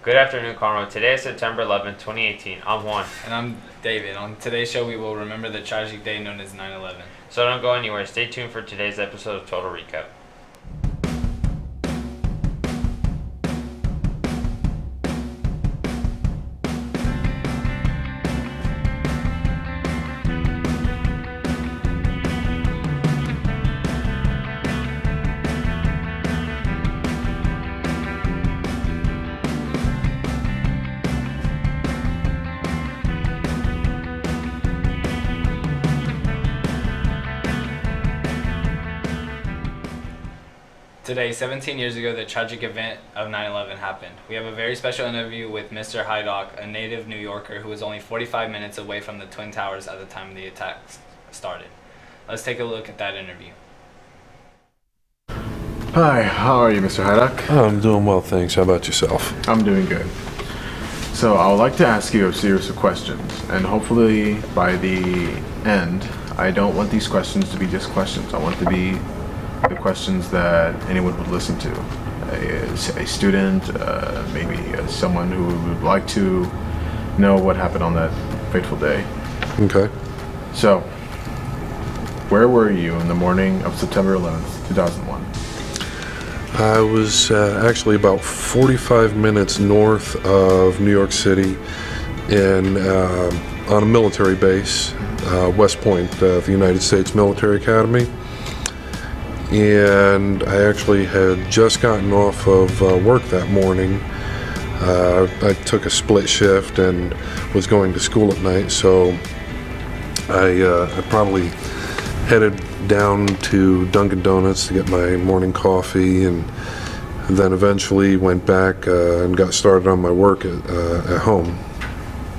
Good afternoon, Carmel. Today is September 11th, 2018. I'm Juan. And I'm David. On today's show, we will remember the tragic day known as 9/11. So don't go anywhere. Stay tuned for today's episode of Total Recap. Today, 17 years ago, the tragic event of 9/11 happened. We have a very special interview with Mr. Haibach, a native New Yorker who was only 45 minutes away from the Twin Towers at the time the attacks started. Let's take a look at that interview. Hi, how are you, Mr. Haibach? I'm doing well, thanks. How about yourself? I'm doing good. So I would like to ask you a series of questions, and hopefully by the end, I don't want these questions to be just questions. I want to be the questions that anyone would listen to. A student, maybe someone who would like to know what happened on that fateful day. Okay. So, where were you in the morning of September 11th, 2001? I was actually about 45 minutes north of New York City on a military base, West Point, the United States Military Academy. And I actually had just gotten off of work that morning. I took a split shift and was going to school at night, so I probably headed down to Dunkin' Donuts to get my morning coffee, and then eventually went back and got started on my work at home.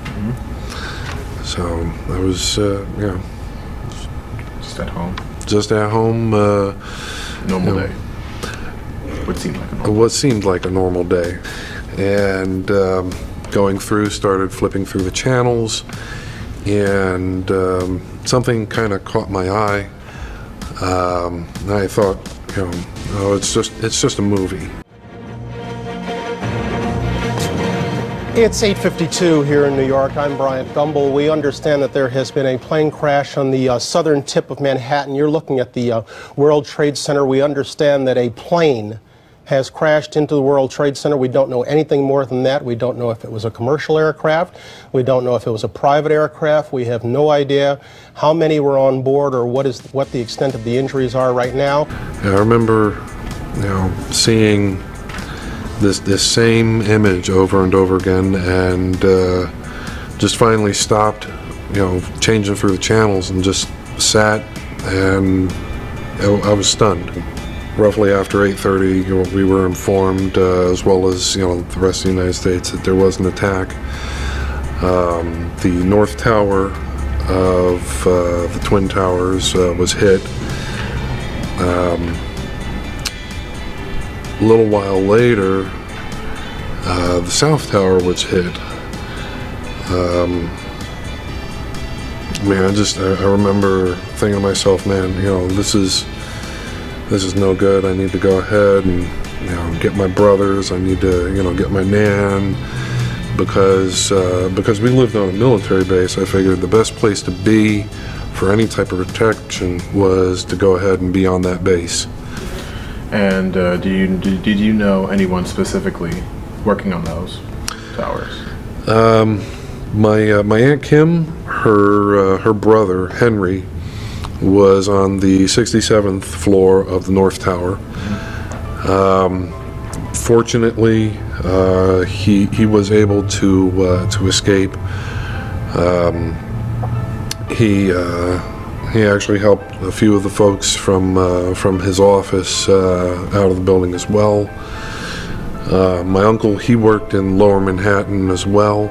Mm-hmm. So I was, just at home. Just at home. Normal day. What seemed like a normal. What seemed like a normal day, and going through, started flipping through the channels, and something kind of caught my eye. And I thought, oh, it's just a movie. It's 8:52 here in New York. I'm Bryant Gumbel. We understand that there has been a plane crash on the southern tip of Manhattan. You're looking at the World Trade Center. We understand that a plane has crashed into the World Trade Center. We don't know anything more than that. We don't know if it was a commercial aircraft. We don't know if it was a private aircraft. We have no idea how many were on board or what the extent of the injuries are right now. I remember, seeing this same image over and over again, and just finally stopped, changing through the channels, and just sat, and I was stunned. Roughly after 8:30, we were informed, as well as the rest of the United States, that there was an attack. The North Tower of the Twin Towers was hit. A little while later, the South Tower was hit. I remember thinking to myself, man, this is no good. I need to go ahead and get my brothers. I need to get my nan, because we lived on a military base. I figured the best place to be for any type of protection was to go ahead and be on that base. And did you know anyone specifically working on those towers? My Aunt Kim, her brother Henry, was on the 67th floor of the North Tower. Fortunately, he was able to escape. He actually helped a few of the folks from his office out of the building as well. My uncle, he worked in Lower Manhattan as well.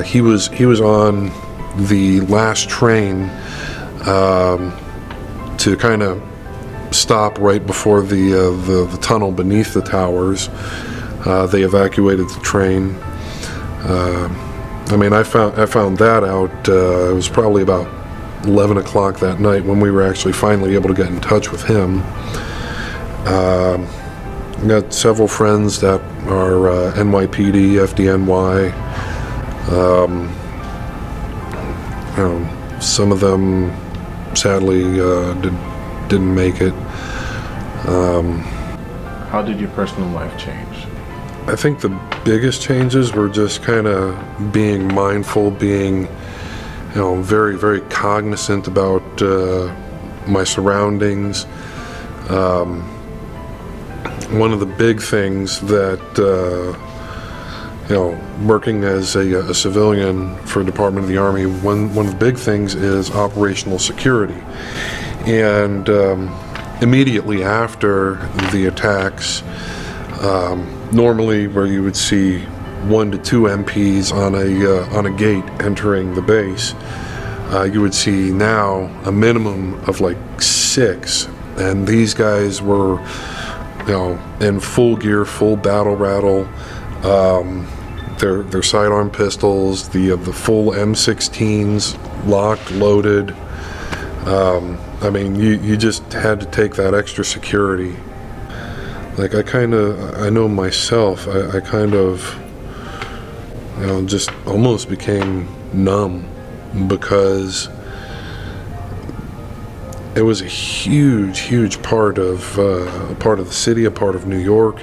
He was on the last train to kind of stop right before the tunnel beneath the towers. They evacuated the train. I found that out. It was probably about 11 o'clock that night when we were actually finally able to get in touch with him. got several friends that are NYPD, FDNY. Some of them sadly didn't make it. How did your personal life change? I think the biggest changes were just kind of being mindful, being, very, very cognizant about my surroundings. One of the big things that, working as a civilian for the Department of the Army, one of the big things is operational security. And immediately after the attacks, normally where you would see 1 to 2 MPs on a gate entering the base, you would see now a minimum of like 6, and these guys were, in full gear, full battle rattle, their sidearm pistols, the full M16s, locked, loaded. I mean, you just had to take that extra security. Like I know myself, I kind of, just almost became numb, because it was a huge, huge part of the city, a part of New York.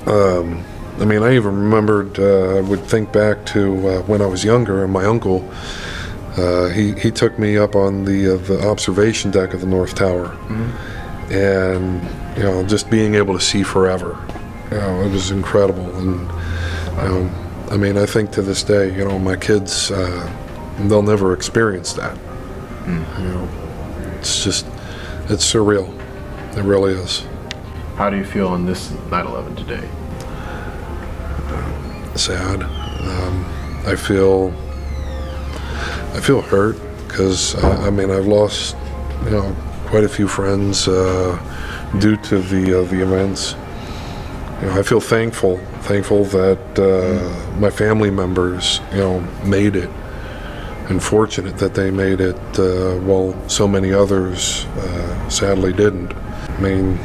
I mean, I even remembered, I would think back to when I was younger, and my uncle, he took me up on the observation deck of the North Tower. Mm-hmm. And just being able to see forever, it was incredible. And I mean, I think to this day, my kids, they'll never experience that. It's surreal. It really is. How do you feel on this 9/11 today? Sad. I feel hurt, because I mean, I've lost quite a few friends due to the events. I feel thankful that my family members made it, and fortunate that they made it while so many others sadly didn't. I mean,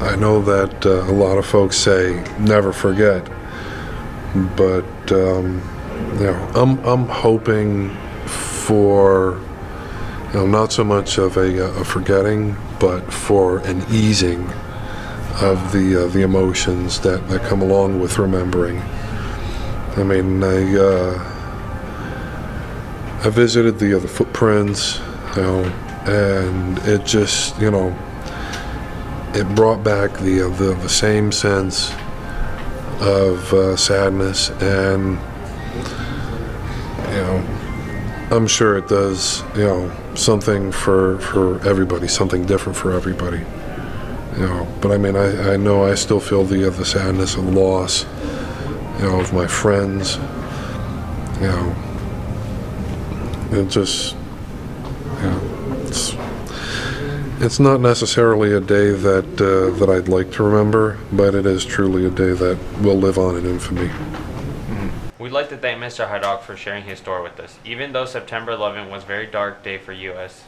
I know that a lot of folks say never forget, but I'm hoping for not so much of a forgetting, but for an easing of the emotions that come along with remembering. I mean, I visited the footprints, and it just, it brought back the same sense of sadness, and I'm sure it does something for everybody, something different for everybody. But I mean, I know I still feel the sadness of loss, of my friends. It just, it's not necessarily a day that I'd like to remember, but it is truly a day that will live on in infamy. We'd like to thank Mr. Haibach for sharing his story with us. Even though September 11 was a very dark day for U.S.,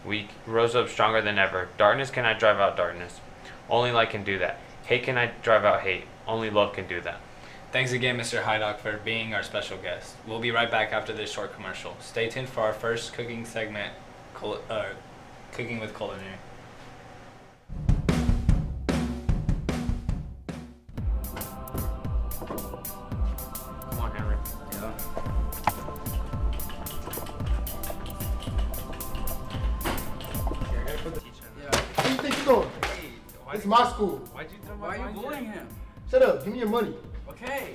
we rose up stronger than ever. Darkness cannot drive out darkness. Only light can do that. Hate cannot drive out hate. Only love can do that. Thanks again, Mr. Haibach, for being our special guest. We'll be right back after this short commercial. Stay tuned for our first cooking segment, Cooking with Culinary. Come on, Henry. Yeah. Where you think you're going? This is my school. Why are you bullying him? Shut up. Give me your money. Okay.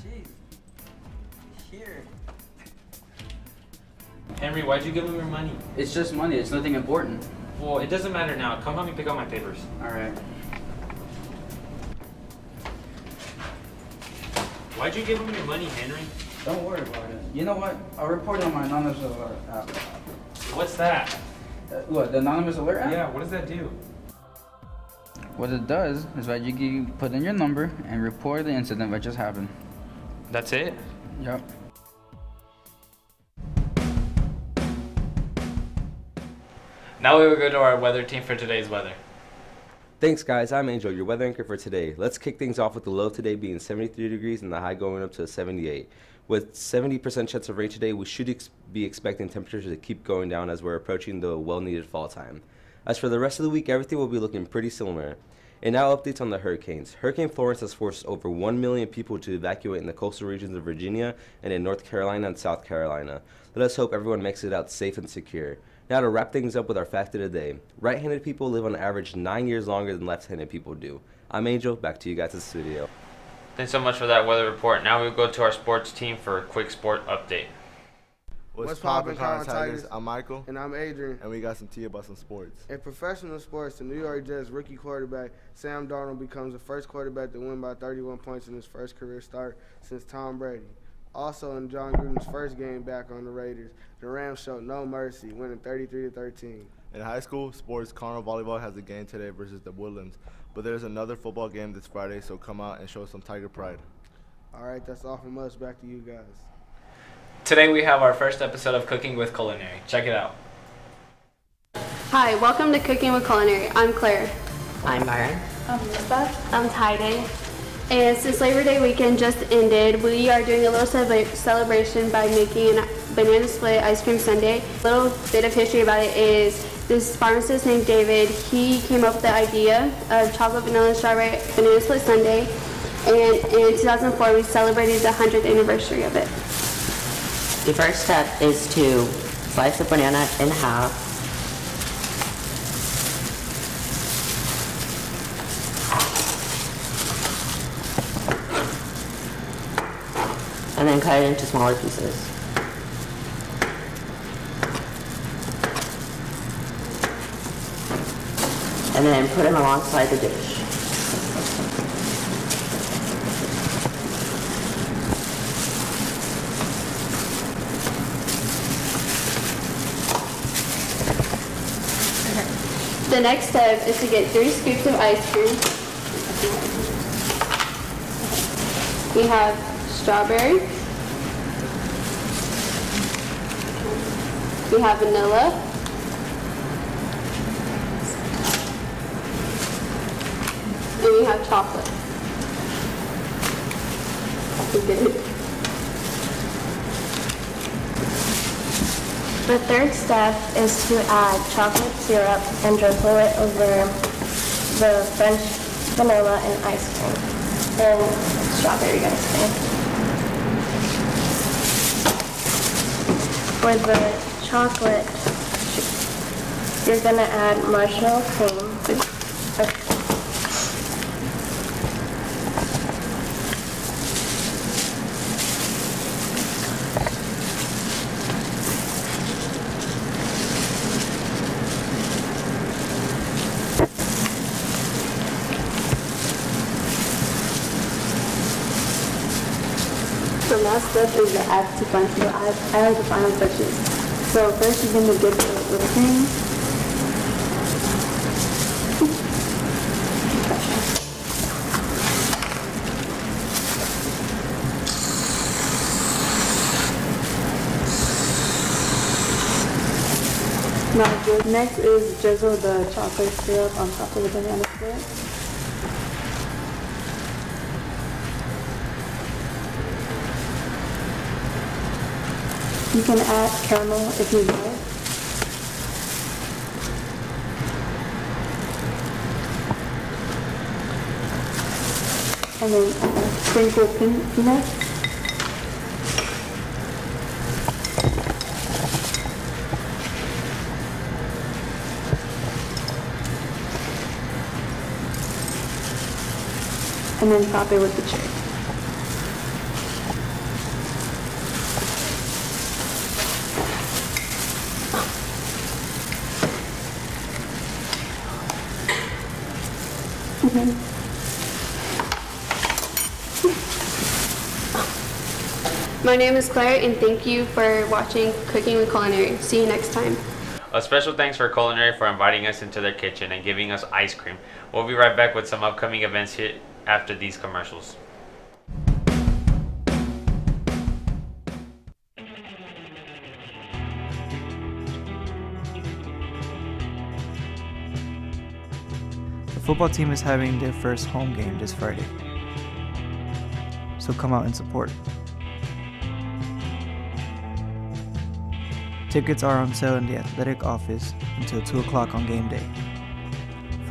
Jeez. Here. Henry, why'd you give him your money? It's just money. It's nothing important. Well, it doesn't matter now. Come help me pick up my papers. All right. Why'd you give him your money, Henry? Don't worry about it. You know what? I'll report it on my anonymous alert app. What's that? What, the anonymous alert app? Yeah, what does that do? What it does is that you can put in your number and report the incident that just happened. That's it? Yep. Now we will go to our weather team for today's weather. Thanks guys, I'm Angel, your weather anchor for today. Let's kick things off with the low today being 73 degrees and the high going up to 78. With 70% chance of rain today, we should be expecting temperatures to keep going down as we're approaching the well-needed fall time. As for the rest of the week, everything will be looking pretty similar. And now updates on the hurricanes. Hurricane Florence has forced over 1 million people to evacuate in the coastal regions of Virginia and in North Carolina and South Carolina. Let us hope everyone makes it out safe and secure. Now to wrap things up with our fact of the day. Right-handed people live on average 9 years longer than left-handed people do. I'm Angel, back to you guys in the studio. Thanks so much for that weather report. Now we'll go to our sports team for a quick sport update. What's poppin', College Tigers? I'm Michael. And I'm Adrian. And we got some tea about some sports. In professional sports, the New York Jets rookie quarterback Sam Darnold becomes the first quarterback to win by 31 points in his first career start since Tom Brady. Also, in John Gruden's first game back on the Raiders, the Rams showed no mercy, winning 33-13. In high school sports, Connell Volleyball has a game today versus the Woodlands. But there's another football game this Friday, so come out and show some Tiger pride. All right, that's all from us. Back to you guys. Today we have our first episode of Cooking with Culinary. Check it out. Hi, welcome to Cooking with Culinary. I'm Claire. I'm Byron. I'm Elizabeth. I'm Tyde. And since Labor Day weekend just ended, we are doing a little celebration by making a banana split ice cream sundae. A little bit of history about it is this pharmacist named David, he came up with the idea of chocolate, vanilla, and strawberry banana split sundae. And in 2004, we celebrated the 100th anniversary of it. The first step is to slice the banana in half. And then cut it into smaller pieces. And then put them alongside the dish. The next step is to get 3 scoops of ice cream. We have strawberry. We have vanilla. And we have chocolate. The third step is to add chocolate syrup and drizzle it over the French vanilla and ice cream and strawberry ice cream. For the chocolate, you're going to add marshmallow cream. The last step is to add sequence. I like the final touches. So first you're going to get the whipped cream. Now next is drizzle the chocolate syrup on top of the banana split. You can add caramel if you like. And then sprinkle peanuts. And then top it with the cherry. My name is Claire, and thank you for watching Cooking with Culinary. See you next time. A special thanks for Culinary for inviting us into their kitchen and giving us ice cream. We'll be right back with some upcoming events here after these commercials. The football team is having their first home game this Friday, so come out and support. Tickets are on sale in the athletic office until 2 o'clock on game day.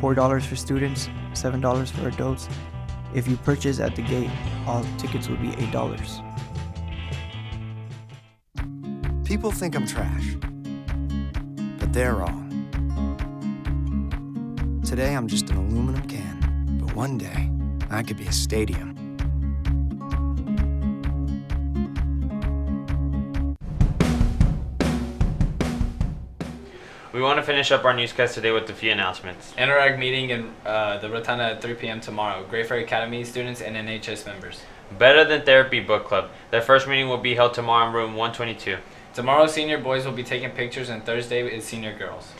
$4 for students, $7 for adults. If you purchase at the gate, all tickets will be $8. People think I'm trash, but they're wrong. Today I'm just an aluminum can, but one day I could be a stadium. We want to finish up our newscast today with a few announcements. Interact meeting in the Rotunda at 3 p.m. tomorrow. Great for Academy students and NHS members. Better Than Therapy Book Club. Their first meeting will be held tomorrow in room 122. Tomorrow, senior boys will be taking pictures, and Thursday is senior girls.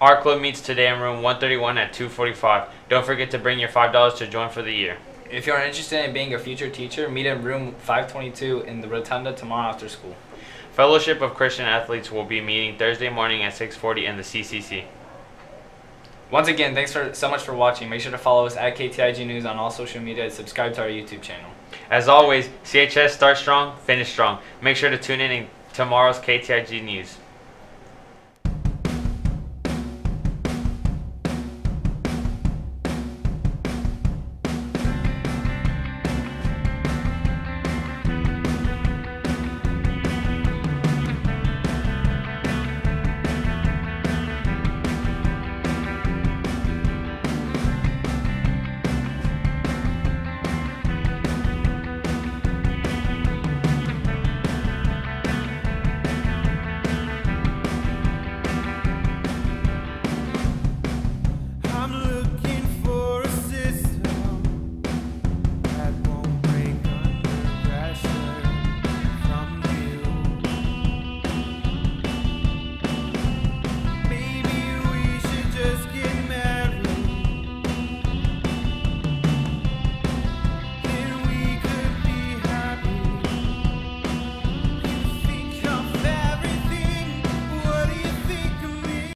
Our club meets today in room 131 at 2:45. Don't forget to bring your $5 to join for the year. If you are interested in being a future teacher, meet in room 522 in the Rotunda tomorrow after school. Fellowship of Christian Athletes will be meeting Thursday morning at 6:40 in the CCC. Once again, thanks so much for watching. Make sure to follow us at KTIG News on all social media and subscribe to our YouTube channel. As always, CHS start strong, finish strong. Make sure to tune in tomorrow's KTIG News.